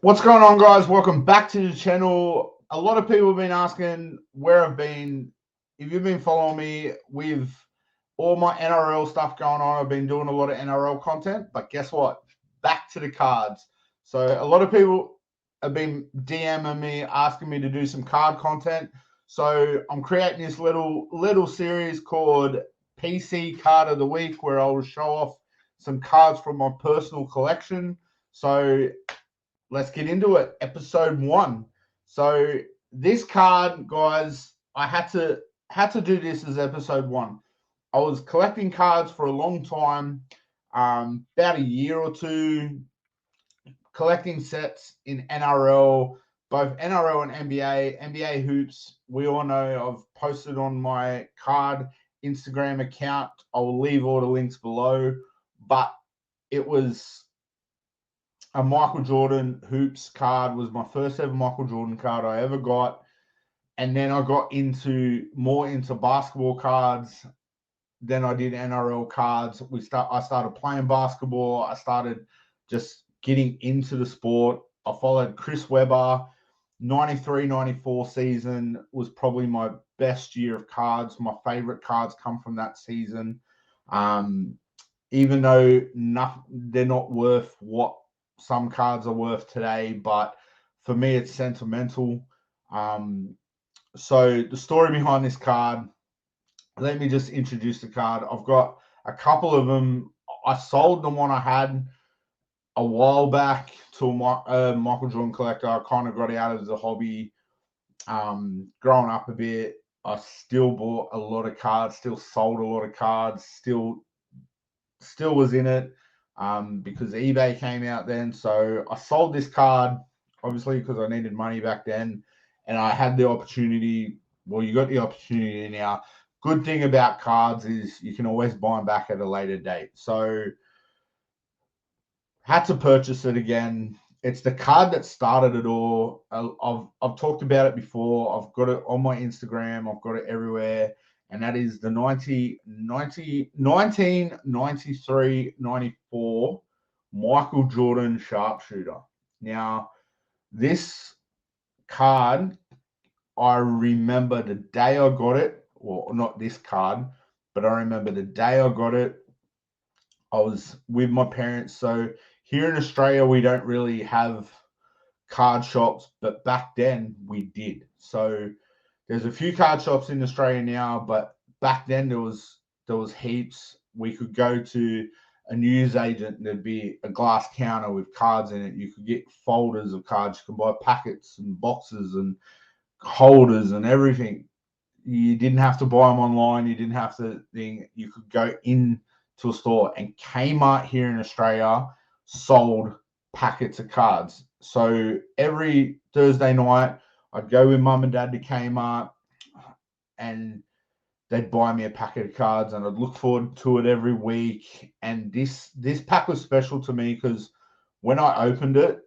What's going on, guys? Welcome back to the channel. A lot of people have been asking where I've been. If you've been following me with all my NRL stuff going on, I've been doing a lot of NRL content. But guess what? Back to the cards. So a lot of people have been DMing me, asking me to do some card content. So I'm creating this little series called PC Card of the Week, where I will show off some cards from my personal collection. So let's get into it. Episode 1. So this card, guys, I had to do this as episode 1. I was collecting cards for a long time, about a year or two, collecting sets in NRL, both NRL and NBA, NBA hoops. We all know I've posted on my card Instagram account. I will leave all the links below, but it was a Michael Jordan hoops card. Was my first ever Michael Jordan card I ever got. And then I got more into basketball cards than I did NRL cards. I started playing basketball. I started just getting into the sport. I followed Chris Webber. 93-94 season was probably my best year of cards. My favorite cards come from that season. Even though they're not worth what some cards are worth today, but for me it's sentimental. So the story behind this card, let me just introduce the card. I've got a couple of them. I sold the one I had a while back to a Michael Jordan collector. I kind of got out of the hobby. Growing up a bit, I still bought a lot of cards, still sold a lot of cards, still was in it because eBay came out then. So I sold this card, obviously, because I needed money back then. And I had the opportunity. Well, you got the opportunity now. Good thing about cards is you can always buy them back at a later date. So had to purchase it again. It's the card that started it all. I've talked about it before. I've got it on my Instagram. I've got it everywhere. And that is the 1993-94 Michael Jordan sharpshooter. Now, this card, I remember the day I got it. Well, not this card, but I remember the day I got it. I was with my parents. So here in Australia, we don't really have card shops, but back then we did. So there's a few card shops in Australia now, but back then there was heaps. We could go to a news agent, and there'd be a glass counter with cards in it. You could get folders of cards. You could buy packets and boxes and holders and everything. You didn't have to buy them online. You didn't have to thing. You could go in to a store, and Kmart here in Australia sold packets of cards. So every Thursday night, I'd go with mum and dad to Kmart, and they'd buy me a packet of cards, and I'd look forward to it every week. And this pack was special to me because when I opened it,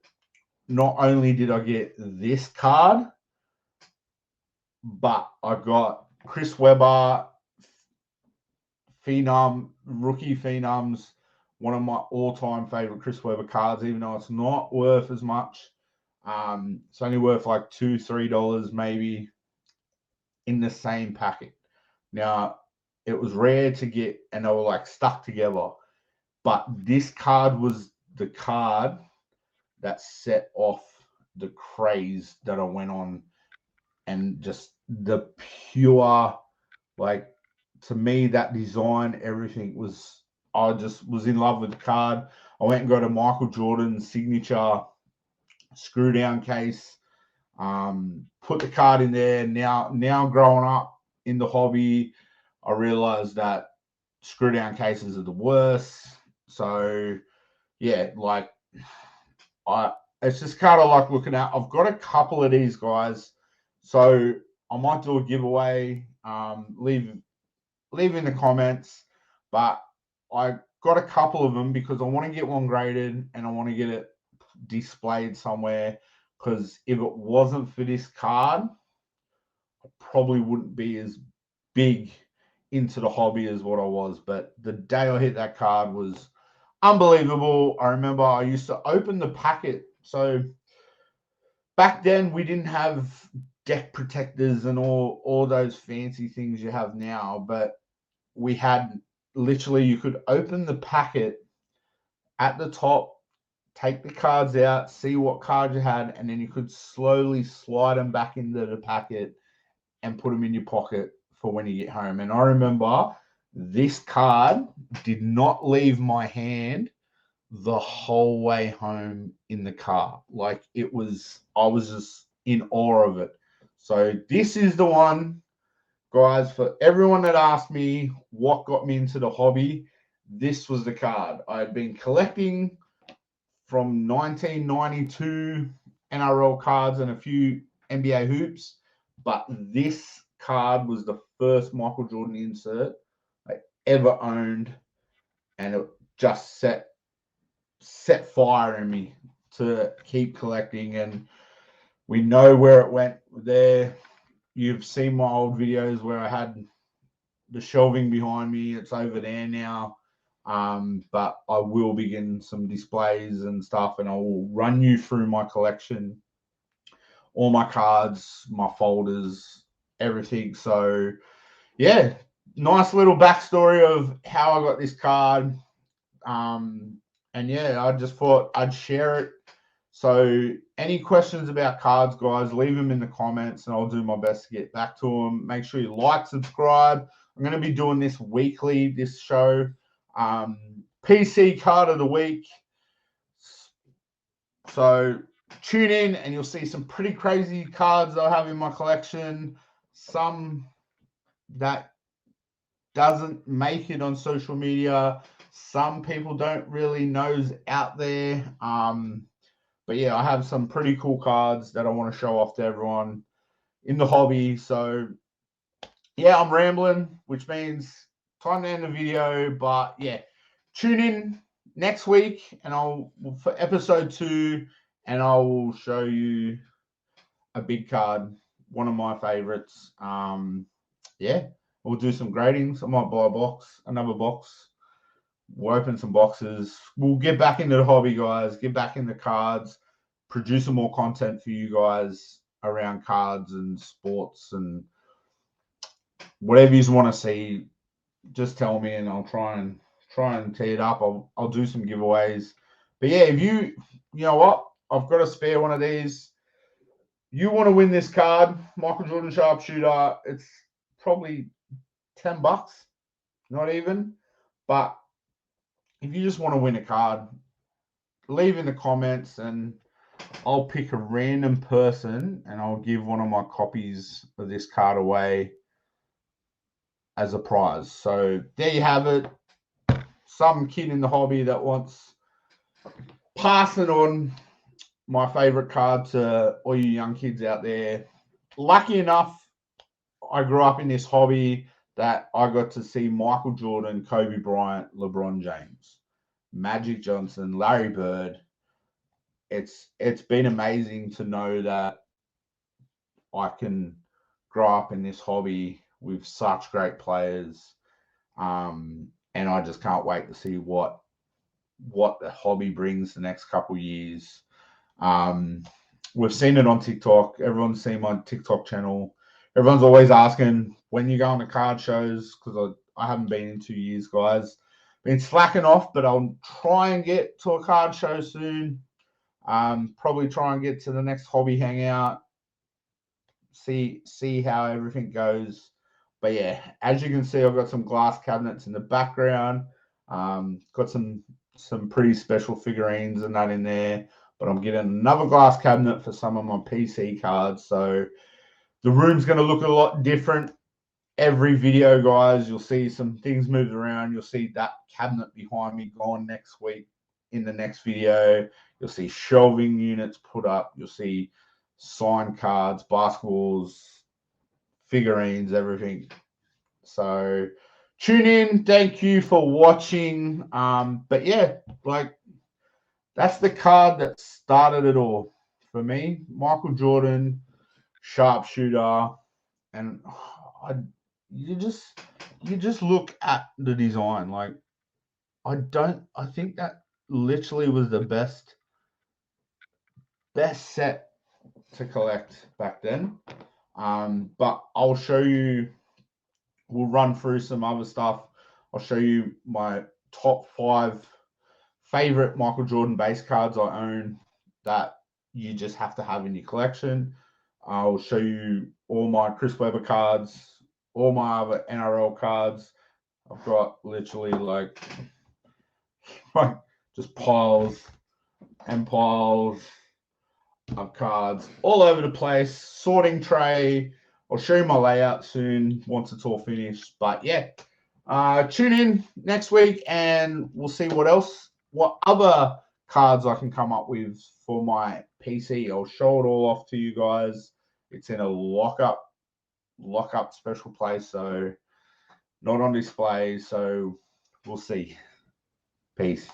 not only did I get this card, but I got Chris Webber, rookie phenoms, one of my all-time favorite Chris Webber cards, even though it's not worth as much. It's only worth like $2-3 maybe in the same packet. Now, it was rare to get, and they were like stuck together. But this card was the card that set off the craze that I went on, and just the pure, like, to me, that design, everything was, I just was in love with the card. I went and got a Michael Jordan signature screw down case, put the card in there. Now growing up in the hobby, I realized that screw down cases are the worst. So yeah, like it's just kind of like looking at, I've got a couple of these guys. So I might do a giveaway, leave in the comments, but I got a couple of them because I want to get one graded and I want to get it displayed somewhere, because if it wasn't for this card, I probably wouldn't be as big into the hobby as what I was. But the day I hit that card was unbelievable. I remember I used to open the packet. So back then we didn't have deck protectors and all those fancy things you have now, but we had literally, you could open the packet at the top, take the cards out, see what cards you had, and then you could slowly slide them back into the packet and put them in your pocket for when you get home. And I remember this card did not leave my hand the whole way home in the car. Like, it was, I was just in awe of it. So this is the one, guys, for everyone that asked me what got me into the hobby. This was the card. I had been collecting from 1992 NRL cards and a few NBA hoops, but this card was the first Michael Jordan insert I ever owned, and it just set fire in me to keep collecting. And we know where it went there. You've seen my old videos where I had the shelving behind me. It's over there now. But I will begin some displays and stuff, and I will run you through my collection, all my cards, my folders, everything. So yeah, nice little backstory of how I got this card. And yeah, I just thought I'd share it. So any questions about cards, guys, leave them in the comments and I'll do my best to get back to them. Make sure you like, subscribe. I'm going to be doing this weekly, this show. PC card of the week. So tune in and you'll see some pretty crazy cards I have in my collection. Some that doesn't make it on social media. Some people don't really know's out there. But yeah, I have some pretty cool cards that I want to show off to everyone in the hobby. So yeah, I'm rambling, which means time to end the video. But yeah, tune in next week and I'll for episode 2, and I will show you a big card, one of my favorites. Yeah, we'll do some gradings. I might buy another box. We'll open some boxes. We'll get back into the hobby, guys. Get back into cards. Produce some more content for you guys around cards and sports and whatever you want to see. Just tell me, and I'll try and tee it up. I'll do some giveaways. But yeah, if you know what, I've got a spare one of these. You want to win this card, Michael Jordan Sharpshooter? It's probably $10, not even. But if you just want to win a card, leave in the comments and I'll pick a random person and I'll give one of my copies of this card away as a prize. So there you have it. Some kid in the hobby that wants passing on my favorite card to all you young kids out there. Lucky enough, I grew up in this hobby that I got to see Michael Jordan, Kobe Bryant, LeBron James, Magic Johnson, Larry Bird. It's been amazing to know that I can grow up in this hobby with such great players. And I just can't wait to see what the hobby brings the next couple of years. We've seen it on TikTok. Everyone's seen my TikTok channel. Everyone's always asking when you go on the card shows, because I haven't been in 2 years, guys. Been slacking off, but I'll try and get to a card show soon. Probably try and get to the next hobby hangout. See how everything goes. But yeah, as you can see, I've got some glass cabinets in the background. Got some pretty special figurines and that in there. But I'm getting another glass cabinet for some of my PC cards. So the room's going to look a lot different every video, guys. You'll see some things moved around. You'll see that cabinet behind me gone next week in the next video. You'll see shelving units put up. You'll see signed cards, basketballs, figurines, everything. So tune in. Thank you for watching. But yeah, like, that's the card that started it all for me. Michael Jordan, sharpshooter, and you just look at the design. Like, I think that literally was the best set to collect back then. But I'll show you, we'll run through some other stuff. I'll show you my top 5 favorite Michael Jordan base cards I own that you just have to have in your collection. I'll show you all my Chris Webber cards, all my other NRL cards. I've got literally like just piles and piles of cards all over the place, sorting tray. I'll show you my layout soon once it's all finished. But yeah, tune in next week and we'll see what other cards I can come up with for my PC. I'll show it all off to you guys. It's in a lockup special place, so not on display. So we'll see. Peace.